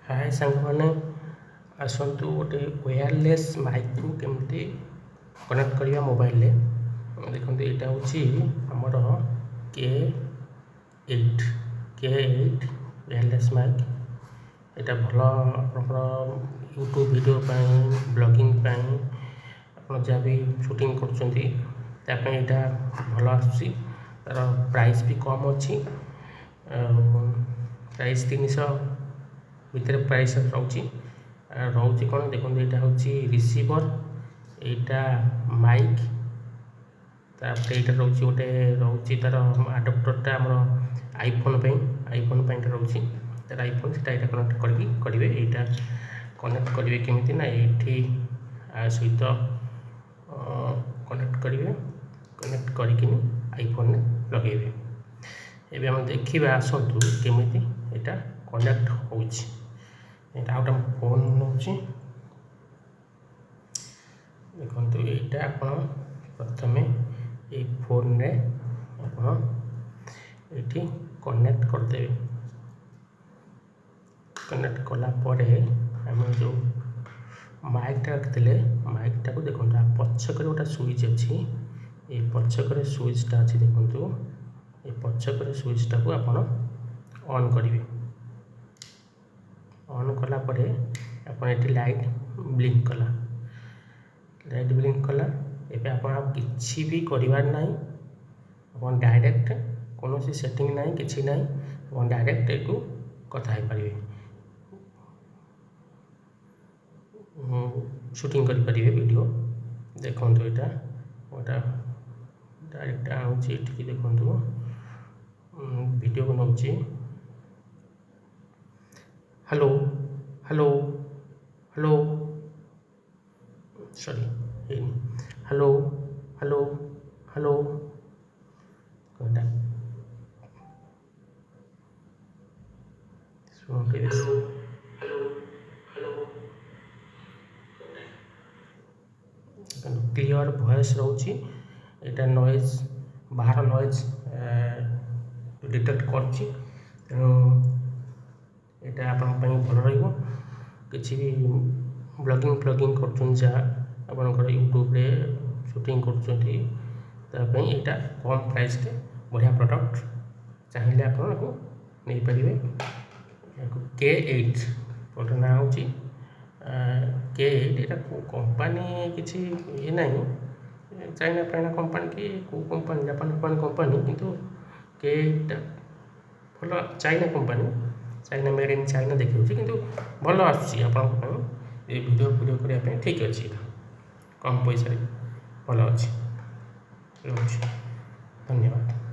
हाय सांग आसतु गोटे wireless mic को केमती कनेक्ट करवा मोबाइल देखो यहाँ हूँ आमर K8 वायरलेस माइक यहाँ भल यूट्यूब वीडियो ब्लॉगिंग आप जहाँ भी शूटिंग कर भल आसुची तार प्राइस भी कम अच्छी प्राइस 300 भितर प्राइस रोचे कौन देखो यहाँ हूँ रिसीवर यहाँ माइक तापर यहाँ रोचे गोटे रोचे तार आडाप्टरटा आम आईफोन रोचे तार आईफोन से कनेक्ट करेंगे यहाँ कनेक्ट करेंगे केमी ना ये सहित कनेक्ट करेंगे कनेक्ट करके आईफोन लगे एवं आम देखा आसतु केमी यहाँ कनेक्ट हो गोटे फोन नौ देखो यहाँ आप प्रथम ये फोन रे ये कनेक्ट करदे कनेक्ट कलापर आम जो माइकटा रखते माइकटा को देखो पछक गोटे स्विच अच्छी ये पछक स्विचटा अच्छी देखो ये पछक स्विचटा को आप ऑन करेंगे ऑन कलापर ये लाइट ब्लिंक कला एवं आप किसी भी करार ना आप डायरेक्ट कौन सेटिंग ना कि ना आप डायरेक्ट एक कथा पारे शूटिंग करेंगे वीडियो देखो यहाँ गोटा डायरेक्ट आनुची देखो वीडियो को नौ hello hello hello sorry hello hello hello clear voice रोची यहाँ नॉइज बाहर नॉइज डिटेक्ट कर यहाँ आप भल रही ब्लॉगिंग कर यूट्यूब रे शूटिंग कर यहाँ कम प्राइस के बढ़िया प्रोडक्ट चाहिए आपको नहीं पारे K8 प्रोडक्ट ना हूँ K8 यहाँ कंपनी किसी ये ना चाइना फाइना कंपनी कि कौ कंपनी जापान कंपनी किंतु K8 भल China company China made in China देखिए कि भल आसूँ ये वीडियो करने ठीक अच्छे कम पैसा भल अच्छे धन्यवाद।